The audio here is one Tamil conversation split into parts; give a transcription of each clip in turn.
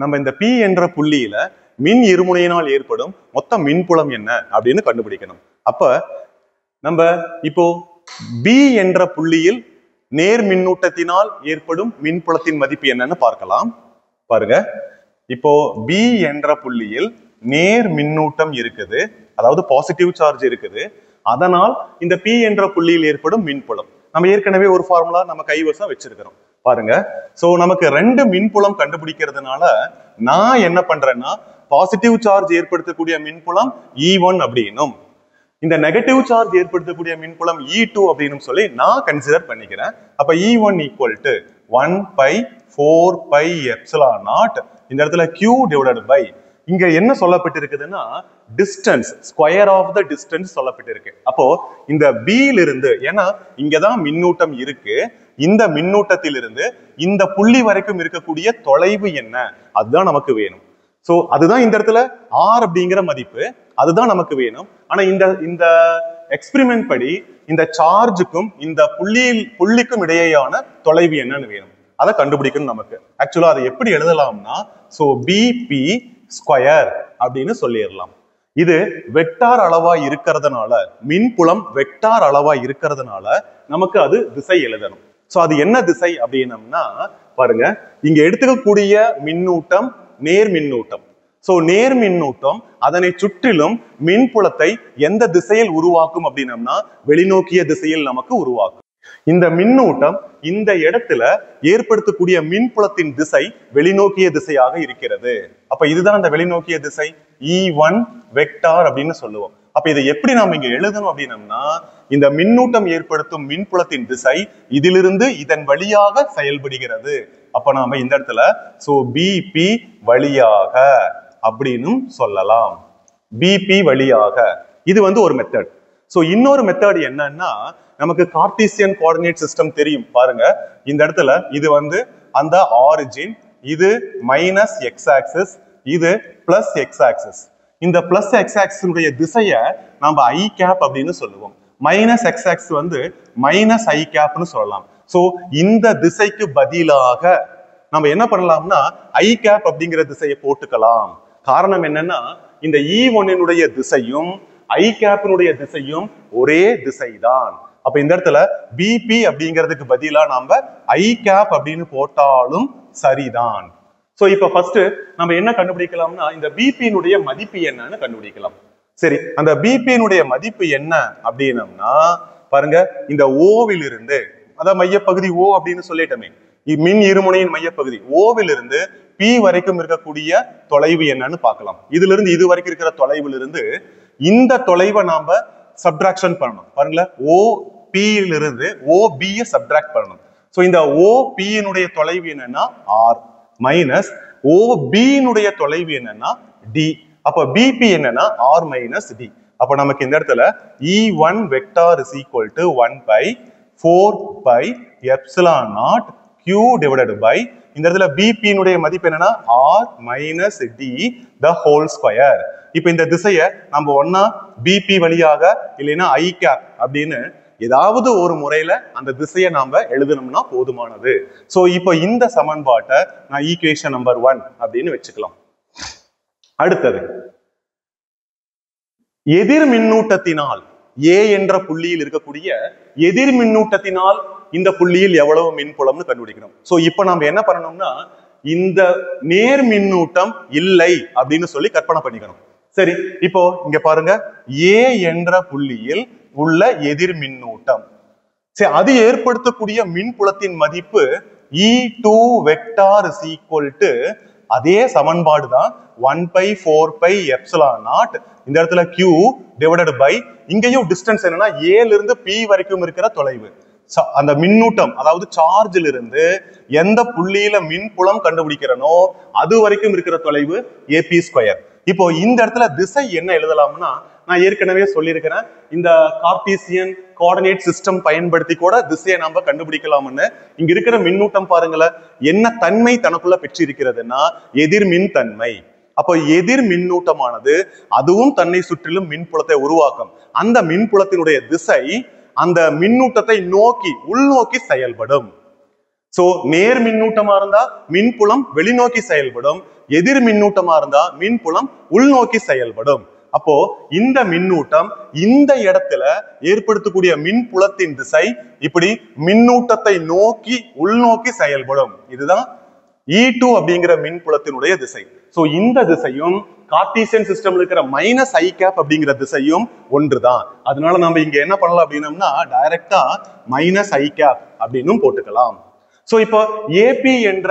நம்ம இந்த P என்ற புள்ளியில மின் இருமுனையினால் ஏற்படும் மொத்த மின்புலம் என்ன அப்படின்னு கண்டுபிடிக்கணும். அப்ப நம்ம இப்போ B என்ற புள்ளியில் நேர் மின்னூட்டத்தினால் ஏற்படும் மின்புலத்தின் மதிப்பு என்னன்னு பார்க்கலாம். பாருங்க, இப்போ B என்ற புள்ளியில் நேர் மின்னூட்டம் இருக்குது, அதாவது பாசிட்டிவ் சார்ஜ் இருக்குது. அதனால் இந்த P என்ற புள்ளியில் ஏற்படும் மின்புலம் நம்ம ஏற்கனவே ஒரு ஃபார்முலா நம்ம கைவசம் வச்சிருக்கிறோம். பாருங்க, சோ நமக்கு ரெண்டு மின்புலம் கண்டுபிடிக்கிறதுனால நான் என்ன பண்றேன்னா பாசிட்டிவ் சார்ஜ் ஏற்படுத்தக்கூடிய மின்புலம் E1 அப்படின்னும் இந்த நெகட்டிவ் சார்ஜ் ஏற்படுத்தக்கூடிய மின்புலம் E2 அப்படின்னு சொல்லி நான் கன்சிடர் பண்ணிக்கிறேன். அப்ப E1 ஈக்குவல் டு 1/4πε0 இந்த இடத்துல Q டிவைடட் பை இங்க என்ன சொல்லப்பட்டிருக்குதுன்னா distance, square of the distance சொல்லப்பட்டிருக்கு. அப்போ இந்த B இருந்து, ஏன்னா இங்கதான் மின்னூட்டம் இருக்கு, இந்த மின்னூட்டத்திலிருந்து இந்த புள்ளி வரைக்கும் இருக்கக்கூடிய தொலைவு என்ன அதுதான் நமக்கு வேணும். சோ அதுதான் இந்த இடத்துல R அப்படிங்கிற மதிப்பு, அதுதான் நமக்கு வேணும். ஆனா இந்த எக்ஸ்பெரிமெண்ட் படி இந்த சார்ஜுக்கும் இந்த புள்ளிக்கும் இடையேயான தொலைவு என்னன்னு வேணும், அதை கண்டுபிடிக்கணும் நமக்கு. ஆக்சுவலா அதை எப்படி எழுதலாம்னா சோ BP ஸ்கொயர் அப்படின்னு சொல்லிடலாம். இது வெக்டார் அளவா இருக்கிறதுனால, மின்புலம் வெக்டார் அளவா இருக்கிறதுனால நமக்கு அது திசை எழுதணும். சோ அது என்ன திசை அப்படின்னம்னா பாருங்க, இங்க எடுத்துக்கக்கூடிய மின்னூட்டம் நேர் மின்னூட்டம். சோ நேர் மின்னூட்டம் அதனை சுற்றிலும் மின்புலத்தை எந்த திசையில் உருவாக்கும் அப்படின்னம்னா வெளிநோக்கிய திசையில் நமக்கு உருவாக்கும். இந்த மின்னூட்டம் இந்த இடத்துல ஏற்படுத்தக்கூடிய மின்புலத்தின் திசை வெளிநோக்கிய திசையாக இருக்கிறது. அப்ப இதுதான் அந்த வெளிநோக்கிய திசை E1 வெக்டார் அப்படின்னு சொல்லுவோம். அப்ப இதை எப்படி நாம இங்க எழுதணும் அப்படின்னம்னா இந்த மின்னூட்டம் ஏற்படுத்தும் மின்புலத்தின் திசை இதிலிருந்து இதன் வழியாக செயல்படுகிறது. அப்ப நாம இந்த இடத்துல சோ BP வழியாக அப்படின்னு சொல்லலாம். BP வழியாக இது ஒரு மெத்தட். சோ இன்னொரு மெத்தட் என்னன்னா நமக்கு கார்ட்டீசியன் கோஆர்டினேட் சிஸ்டம் தெரியும். பாருங்க, இந்த இடத்துல இது அந்த ஆரிஜின், இது மைனஸ் எக்ஸ் ஆக்சிஸ், இது பிளஸ் எக்ஸ் ஆக்சிஸ். இந்த பிளஸ் எக்ஸ் ஆக்சிஸ் திசைய நாம ஐ கேப் அப்படின்னு சொல்லுவோம். மைனஸ் எக்ஸ் ஆக்சிஸ் மைனஸ் ஐ கேப்னு சொல்லலாம். சோ இந்த திசைக்கு பதிலாக நம்ம என்ன பண்ணலாம்னா ஐ கேப் அப்படிங்கிற திசையை போட்டுக்கலாம். காரணம் என்னன்னா இந்த E1 திசையும் ஐ கேப்பினுடைய திசையும் ஒரே திசைதான். அப்ப இந்த இடத்துல BP அப்படிங்கிறதுக்கு பதிலா நாம ஐ கேப் அப்படின்னு போட்டாலும் சரிதான். சோ இப்ப ஃபர்ஸ்ட் நம்ம என்ன கண்டுபிடிக்கலாம்னா இந்த BP மதிப்பு என்னன்னு கண்டுபிடிக்கலாம். சரி, அந்த BP மதிப்பு என்ன அப்படின்னம்னா பாருங்க, இந்த ஓவிலிருந்து, அதாவது மையப்பகுதி O அப்படின்னு சொல்லிட்டோமே, மின் இருமுனையின் மையப்பகுதி ஓவிலிருந்து P வரைக்கும் இருக்கக்கூடிய தொலைவு என்னன்னு பார்க்கலாம். இதுல இருந்து இது வரைக்கும் இருக்கிற தொலைவுல இருந்து இந்த தொலைவை நாம சப்ட்ராக்ஷன் பண்ணணும். பாருங்களேன், OP இருந்து OB சப்ட்ராக்ட் பண்ணணும். சோ இந்த OP தொலைவு என்னன்னா R மைனஸ் OB தொலைவு என்னன்னா D. அப்ப BP என்னன்னா R மைனஸ் D. அப்ப நமக்கு இந்த இடத்துல E1 vector is equal to 1/4πε0 Q divided by இந்த இடத்துல BP மதிப்பு என்னன்னா R minus D the whole square. இப்ப இந்த திசையை நம்ம ஒன்னா BP வழியாக இல்லைன்னா ஐ கேப் அப்படின்னு ஏதாவது ஒரு முறையில அந்த திசையை நாம எழுதணும்னா போதுமானது. சோ இப்போ இந்த சமன்பாட்டை நான் ஈக்குவேஷன் நம்பர் 1 அப்படின்னு வச்சுக்கலாம். அடுத்தது எதிர் மின்னூட்டத்தினால் A என்ற புள்ளியில் இருக்கக்கூடிய எதிர் மின்னூட்டத்தினால் இந்த புள்ளியில் எவ்வளவு மின்புலம்னு கண்டுபிடிக்கணும். சோ இப்போ நாம என்ன பண்ணணும்னா இந்த நேர் மின்னூட்டம் இல்லை அப்படின்னு சொல்லி கற்பனை பண்ணிக்கணும். சரி, இப்போ இங்க பாருங்க, A என்ற புள்ளியில் உள்ள எதிர் மின்னூட்டம், சரி, அது ஏற்படுத்தக்கூடிய மின்புலத்தின் மதிப்பு E2 vector is equal to அதே சமன்பாடு தான் 1/4πε0 இந்த இடத்துல Q டிவைடட் பை இங்கேயும் டிஸ்டன்ஸ் என்னன்னா A இருந்து P வரைக்கும் இருக்கிற தொலைவு. அந்த மின்னூட்டம் அதாவது சார்ஜில் இருந்து எந்த புள்ளியில மின்புலம் கண்டுபிடிக்கிறனோ அது வரைக்கும் இருக்கிற தொலைவு AP ஸ்கொயர். இப்போ இந்த இடத்துல திசை என்ன எழுதலாம்னா நான் ஏற்கனவே சொல்லியிருக்கிறேன், இந்த கார்ட்டீசியன் கோஆர்டினேட் சிஸ்டம் பயன்படுத்தி கூட திசையை நாம கண்டுபிடிக்கலாம்னு. இங்க இருக்கிற மின்னூட்டம் பாருங்களேன் என்ன தன்மை தனக்குள்ள பெற்றிருக்கிறதுனா எதிர் மின் தன்மை. அப்போ எதிர் மின்னூட்டமானது அதுவும் தன்னை சுற்றிலும் மின்புலத்தை உருவாக்கும். அந்த மின்புலத்தினுடைய திசை அந்த மின்னூட்டத்தை நோக்கி உள்நோக்கி செயல்படும். சோ நேர் மின்னூட்டமா இருந்தா மின்புலம் வெளிநோக்கி செயல்படும், எதிர் மின்னூட்டமா இருந்தா மின்புலம் உள்நோக்கி செயல்படும். அப்போ இந்த மின்னூட்டம் இந்த இடத்துல ஏற்படுத்தக்கூடிய மின்புலத்தின் திசை இப்படி மின்னூட்டத்தை நோக்கி உள்நோக்கி செயல்படும். இதுதான் E2 அப்படிங்கிற மின்புலத்தினுடைய திசை. சோ இந்த திசையும் கார்ட்டீசியன் சிஸ்டம்ல இருக்கிற மைனஸ் ஐ கேப் அப்படிங்கிற திசையும் ஒன்றுதான். அதனால நம்ம இங்க என்ன பண்ணலாம் அப்படின்னம்னா டைரக்டா மைனஸ் ஐ கேப் அப்படின்னு போட்டுக்கலாம். சோ இப்போ ஏபி என்ற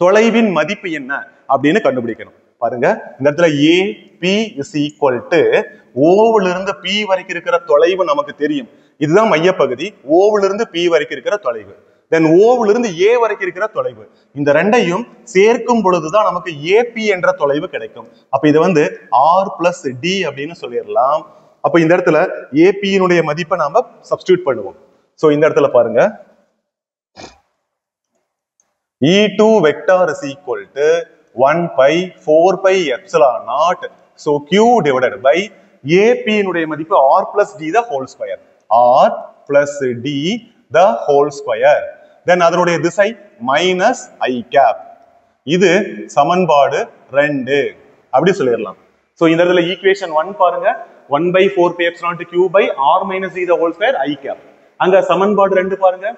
தொலைவின் மதிப்பு என்ன அப்படின்னு கண்டுபிடிக்கணும். பாருங்க, இந்த இடத்துல ஏபி இஸ் ஈக்குவல் டு ஓவுல இருந்து பி வரைக்கும் இருக்கிற தொலைவு நமக்கு தெரியும். இதுதான் மையப்பகுதி. ஓவுல இருந்து பி வரைக்கும் இருக்கிற தொலைவு, தென் ஓவுல இருந்து ஏ வரைக்கும் இருக்கிற தொலைவு. இந்த ரெண்டையும் சேர்க்கும் பொழுதுதான் நமக்கு ஏபி என்ற தொலைவு கிடைக்கும். அப்ப இது வந்து ஆர் பிளஸ் டி அப்படின்னு சொல்லிடலாம். அப்ப இந்த இடத்துல ஏபியினுடைய மதிப்பை நாம சப்ஸ்டியூட் பண்ணுவோம். சோ இந்த இடத்துல பாருங்க, E2 vector is equal to 1 pi 4 pi epsilon naught. So Q divided by AP இனுடைய மதிப்பு R plus D the whole square. R plus D the whole square. Then அதனுடைய திசை minus I cap. இது சமன்பாடு 2 அப்படி சொல்லிடலாம். So இந்த இடத்துல ஈக்குவேஷன் 1 பாருங்க, 1 by 4 pi epsilon naught Q by R minus D the whole square I cap. அங்க சமன்பாடு 2 பாருங்க,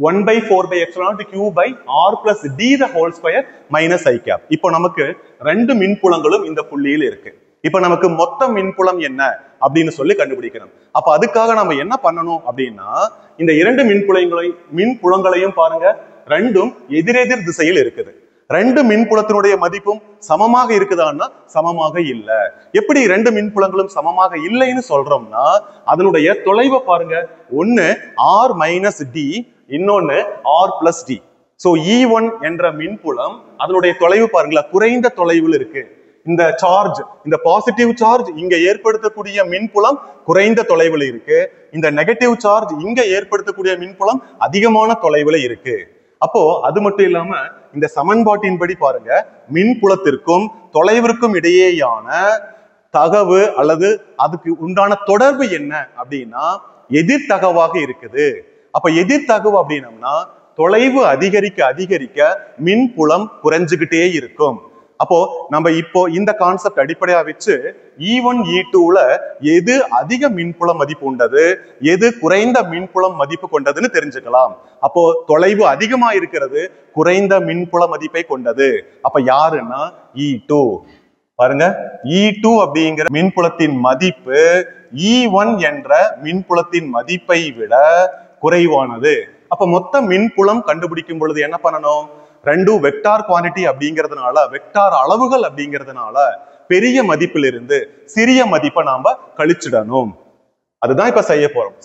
1 by 4 by epsilon naught Q by R plus D the whole square minus I cap. இப்போ நமக்கு ரெண்டு மின்புலங்களும் இந்த புள்ளியில் இருக்கு. இப்போ நமக்கு மொத்த மின்புலம் என்ன அப்படின்னு சொல்லி கண்டுபிடிக்கணும். அப்ப அதுக்காக நம்ம என்ன பண்ணணும் அப்படின்னா, இந்த இரண்டு மின்புலங்களையும் பாருங்க, ரெண்டும் எதிரெதிர் திசையில் இருக்குது. ரெண்டு மின்புலத்தினுடைய மதிப்பும் சமமாக இருக்குதான்னா சமமாக இல்ல. எப்படி ரெண்டு மின்புலங்களும் சமமாக இல்லைன்னு சொல்றோம்னா, அதனுடைய தொலைவை பாருங்க, ஒன்னு R minus D, இன்னொன்னு R plus D. So E1 என்ற மின்புலம் அதனுடைய தொலைவு பாருங்களா, குறைந்த தொலைவில் இருக்கு. இந்த சார்ஜ், இந்த பாசிட்டிவ் சார்ஜ் இங்க ஏற்படுத்தக்கூடிய மின்புலம் குறைந்த தொலைவில் இருக்கு. இந்த நெகட்டிவ் சார்ஜ் இங்க ஏற்படுத்தக்கூடிய மின்புலம் அதிகமான தொலைவில் இருக்கு. அப்போ அது மட்டும் இல்லாம இந்த சமன்பாட்டின்படி பாருங்க, மின்புலத்திற்கும் தொலைவிற்கும் இடையேயான தகவு அல்லது அதுக்கு உண்டான தொடர்பு என்ன அப்படின்னா எதிர்த்தகவாக இருக்குது. அப்ப எதிர்த்தகவு அப்படின்னம்னா தொலைவு அதிகரிக்க அதிகரிக்க மின்புலம் குறைஞ்சுகிட்டே இருக்கும். அப்போ நம்ம இப்போ இந்த கான்செப்ட் அடிப்படையா வச்சு E1 E2ல எது அதிக மின்புல மதிப்பு உண்டது, எது குறைந்த மின்புலம் மதிப்பு கொண்டதுன்னு தெரிஞ்சுக்கலாம். அப்போ தொலைவு அதிகமா இருக்கிறது குறைந்த மின்புல மதிப்பை கொண்டது. அப்ப யாருன்னா E2. பாருங்க, E2 அப்படிங்கிற மின்புலத்தின் மதிப்பு E1 என்ற மின்புலத்தின் மதிப்பை விட குறைவானது. அப்ப மொத்த மின்புலம் கண்டுபிடிக்கும் பொழுது என்ன பண்ணணும், ரெண்டும் வெக்டார் குவான்டிட்டி அப்படிங்கிறதுனால, வெக்டார் அளவுகள் அப்படிங்கிறதுனால பெரிய மதிப்பிலிருந்து சிறிய மதிப்பை நாம கழிச்சிடணும். அதுதான் இப்ப செய்ய போறோம்.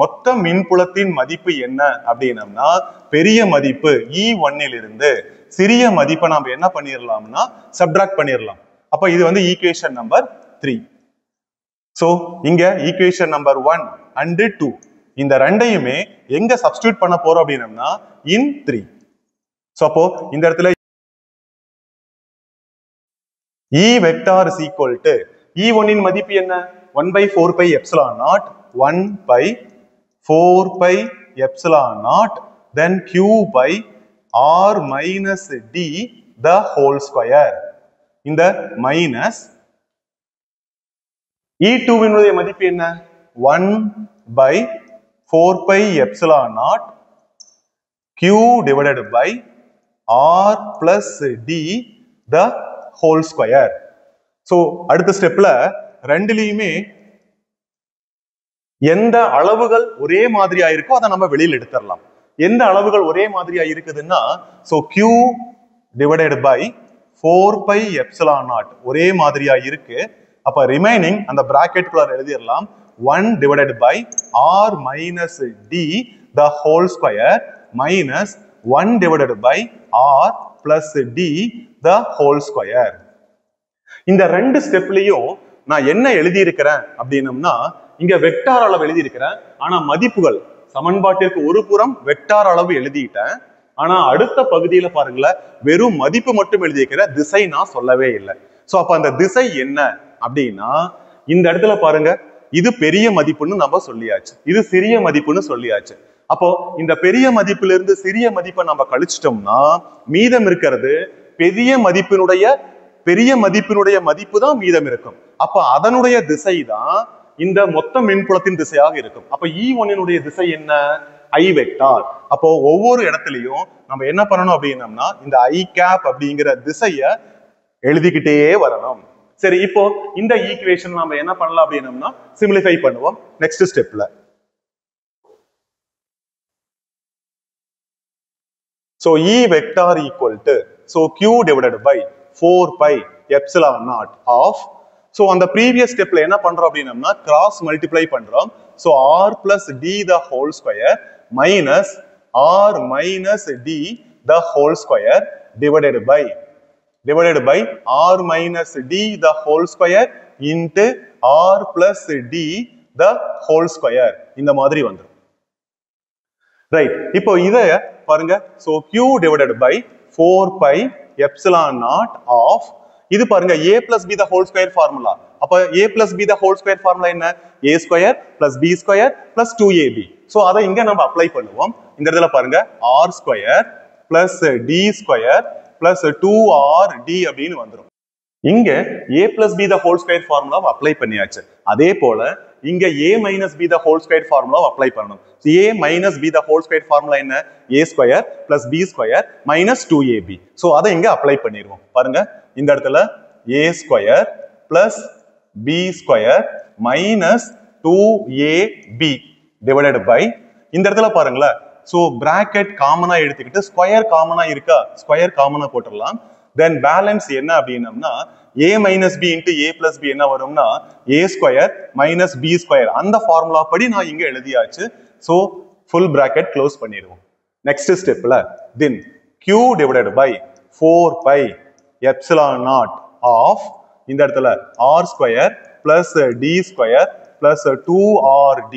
மொத்த மின்புலத்தின் மதிப்பு என்ன அப்படின்னம்னா பெரிய மதிப்பு E1 இருந்து சிறிய மதிப்பை நாம என்ன பண்ணிடலாம்னா சப்ட்ராக்ட் பண்ணிடலாம். அப்ப இது வந்து ஈக்குவேஷன் நம்பர் 3. சோ இங்க ஈக்குவேஷன் நம்பர் 1 and 2 இந்த ரெண்டையுமே எங்க சப்ஸ்டிட்யூட் பண்ண போறோம் அப்படின்னம்னா in 3. சோ அப்போ இந்த இடத்துல E vector is equal to E1 இன் மதிப்பு என்ன, 1 by 4 pi epsilon naught, 1 by 4 pi epsilon naught, then Q by R minus D the whole square. இந்த minus E2 இனுடைய மதிப்பு என்ன, 1 by 4 pi epsilon naught Q divided by R plus D the whole square. So அடுத்த ஸ்டெப்ல ரெண்டுலயுமே எந்த அளவுகள் ஒரே மாதிரியா இருக்கோ அதை நம்ம வெளியில எடுத்துடலாம். எந்த அளவுகள் ஒரே மாதிரியா இருக்குதுன்னா, so Q divided by 4 pi epsilon naught ஒரே மாதிரியா இருக்கு. அப்ப ரிமைனிங் அந்த பிராக்கெட்டுக்குள்ள எழுதிடலாம், 1 divided by R minus D the whole square minus 1 divided by R plus D the whole square. இந்த ரெண்டு ஸ்டெப்லயும் நான் என்ன எழுதி இருக்கிறேன் அப்படின்னம்னா, இங்க வெக்டார் அளவு எழுதி இருக்கிறேன். ஆனா மதிப்புகள் சமன்பாட்டிற்கு ஒரு புறம் வெக்டார் அளவு எழுதிட்டேன். ஆனா அடுத்த பகுதியில பாருங்களேன், வெறும் மதிப்பு மட்டும் எழுதியிருக்கிற, திசை நான் சொல்லவே இல்லை. சோ அப்ப அந்த திசை என்ன அப்படின்னா, இந்த இடத்துல பாருங்க, இது பெரிய மதிப்புன்னு நம்ம சொல்லியாச்சு, இது சிறிய மதிப்புன்னு சொல்லியாச்சு. அப்போ இந்த பெரிய மதிப்பிலிருந்து சிறிய மதிப்பை நம்ம கழிச்சிட்டோம்னா மீதம் இருக்கிறது பெரிய மதிப்பினுடைய மதிப்பு தான் மீதம் இருக்கும். அப்ப அதனுடைய திசை தான் இந்த மொத்த மின்புலத்தின் திசையாக இருக்கும். அப்ப E1 திசை என்ன? I vector. அப்போ ஒவ்வொரு இடத்துலயும் நம்ம என்ன பண்ணணும் அப்படின்னம்னா இந்த I கேப் அப்படிங்கிற திசைய எழுதிக்கிட்டே வரணும். சரி, இப்போ இந்த ஈக்குவேஷன் நம்ம என்ன பண்ணலாம் அப்படின்னம்னா சிம்பிளிஃபை பண்ணுவோம் நெக்ஸ்ட் ஸ்டெப்ல. So E vector equal to Q divided by 4 pi epsilon naught of, so on the previous step என்ன பண்றோம் அப்படின்னா cross multiply பண்றோம். So R plus D the whole square minus R minus D the whole square divided by R minus D the whole square into R plus D the whole square. இந்த மாதிரி வந்துரும். ரைட், இப்போ இத பாருங்க. So Q divided by 4 pi epsilon naught of, இது பாருங்க A plus B the whole square formula. அப்ப A plus B the whole square formula என்ன? A square plus B square plus 2AB. So அதை இங்க நம்ம அப்ளை பண்ணுவோம். இந்த இடத்துல பாருங்க R square plus D square plus 2RD அப்படின்னு வந்துரும். இங்க A plus B the whole square formula apply பண்ணியாச்சு. அதே போல இங்க A minus B the whole square formula apply பண்ணணும். A minus B the whole square formula என்ன? A square plus B square minus 2AB. So அதை இங்க அப்ளை பண்ணிடுவோம். பாருங்க இந்த இடத்துல A square plus B square minus 2AB divided by, இந்த இடத்துல பாருங்களேன். So bracket காமனா எடுத்துக்கிட்டு ஸ்கொயர் காமனா இருக்கா? ஸ்கொயர் காமனா போட்டுடலாம். Then balance என்ன அப்படின்னம்னா A minus B into A plus B என்ன வரும்னா A square minus B square. அந்த ஃபார்முலா படி நான் இங்க எழுதியாச்சு. So full bracket close பண்ணிடுவோம். Next stepல then Q divided by 4 pi epsilon naught of, இந்த இடத்துல R square plus D square plus 2RD,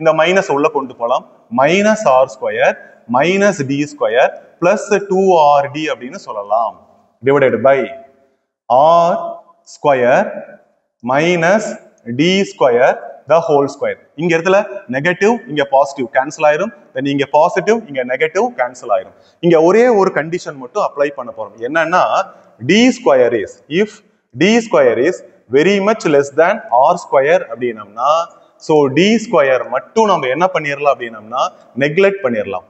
இந்த மைனஸ் உள்ள கொண்டு போலாம். minus R square minus D square plus 2RD அப்படின்னு சொல்லலாம். divided by R square minus D square the whole square. இங்க இடத்துல நெகட்டிவ் இங்க பாசிட்டிவ் கேன்சல் ஆயிரும். then இங்க பாசிட்டிவ் இங்க நெகட்டிவ் கேன்சல் ஆயிரும். இங்க ஒரே ஒரு கண்டிஷன் மட்டும் அப்ளை பண்ண போறோம். என்னன்னா D square is, if D square is very much less than R square அப்படின்னம்னா so D square மட்டும் நம்ம என்ன பண்ணிரலாம் அப்படின்னம்னா நெக்லெக்ட் பண்ணிரலாம்.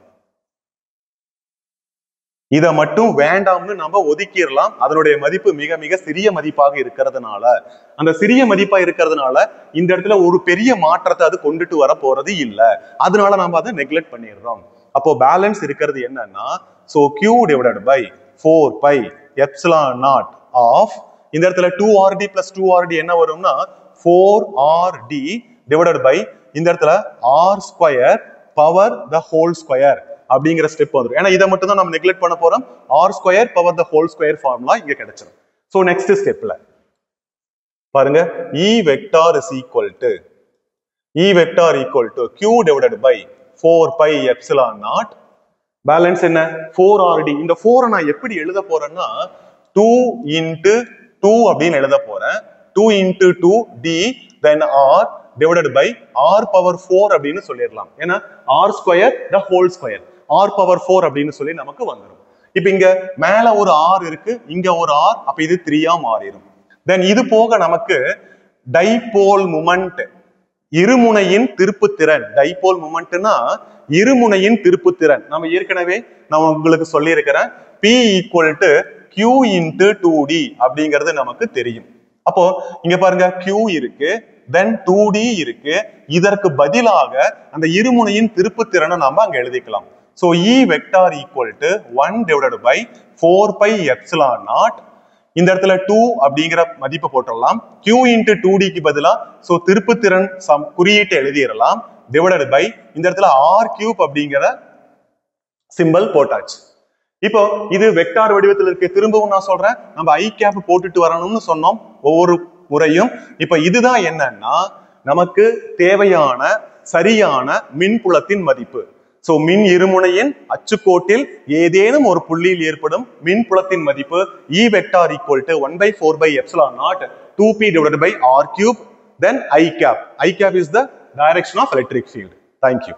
இத மட்டும் வேண்டாம்னு நம்ம ஒதுக்கிடலாம். அதனுடைய மதிப்பு மிக மிக சிறிய மதிப்பாக இருக்கிறதுனால, அந்த சிறிய மதிப்பா இருக்கிறதுனால இந்த இடத்துல ஒரு பெரிய மாற்றத்தை அது கொண்டுட்டு வர போறது இல்ல. அதனால நம்ம அதை நெக்லெக்ட் பண்ணிடுறோம். அப்போ பேலன்ஸ் இருக்கிறது என்னன்னா so Q divided by 4 pi epsilon naught of, இந்த இடத்துல 2RD plus 2RD என்ன வரும்னா 4RD divided by இந்த இடத்துல R square power the whole square அப்படிங்கிற ஸ்டெப் வந்துரும். ஏன்னா இதை மட்டும் தான் நம்ம நெக்லெக்ட் பண்ண போறோம். R square power the whole square formula இங்க கிடைச்சிரும். சோ நெக்ஸ்ட் ஸ்டெப்ல பாருங்க E vector is equal to Q divided by 4 pi epsilon naught. Balance என்ன? 4RD. இந்த 4 நான் எப்படி எழுத போறேன்னா 2 into 2 அப்படின்னு எழுத போறேன். 2 into 2D then R divided by R power 4 அப்படின்னு சொல்லிடலாம். ஏன்னா R square the whole square, R power 4 அப்படின்னு சொல்லி நமக்கு வந்துடும். இப்ப இங்க மேல ஒரு R இருக்கு, இங்க ஒரு R, அப்ப இது 3ஆ மாறிடும். தென் இது போக நமக்கு டைபோல் மூமெண்ட், இருமுனையின் திருப்புத்திறன். டைபோல் மூமெண்ட்னா இருமுனையின் திருப்புத்திறன். நம்ம ஏற்கனவே நான் உங்களுக்கு சொல்லி இருக்கிறேன் P equal to Q into 2D அப்படிங்கிறது நமக்கு தெரியும். அப்போ இங்க பாருங்க Q இருக்கு, then 2D இருக்கு. இதற்கு பதிலாக அந்த இருமுனையின் திருப்புத்திறனை நாம அங்க எழுதிக்கலாம். So E vector equal to 1 divided by 4 pi epsilon naught. இந்த இடத்துல 2 அப்படிங்கிற மதிப்பை போட்டுடலாம். Q into 2D க்கு பதிலா so திருப்புத்திறன் குறியீட்டை எழுதிடலாம். divided by இந்த இடத்துல R cube அப்படிங்கிற சிம்பல் போட்டாச்சு. இப்போ இது வெக்டார் வடிவத்தில் இருக்கு. திரும்பவும் நான் சொல்றேன், நம்ம I cap போட்டுட்டு வரணும்னு சொன்னோம் ஒவ்வொரு முறையும். இப்ப இதுதான் என்னன்னா நமக்கு தேவையான சரியான மின்புலத்தின் மதிப்பு. சோ மின் இருமுனையின் அச்சுக்கோட்டில் ஏதேனும் ஒரு புள்ளியில் ஏற்படும் மின்புலத்தின் மதிப்பு E vector equal to 1/4 by epsilon naught 2p divided by R cube then I cap. I cap is the direction of electric field. Thank you.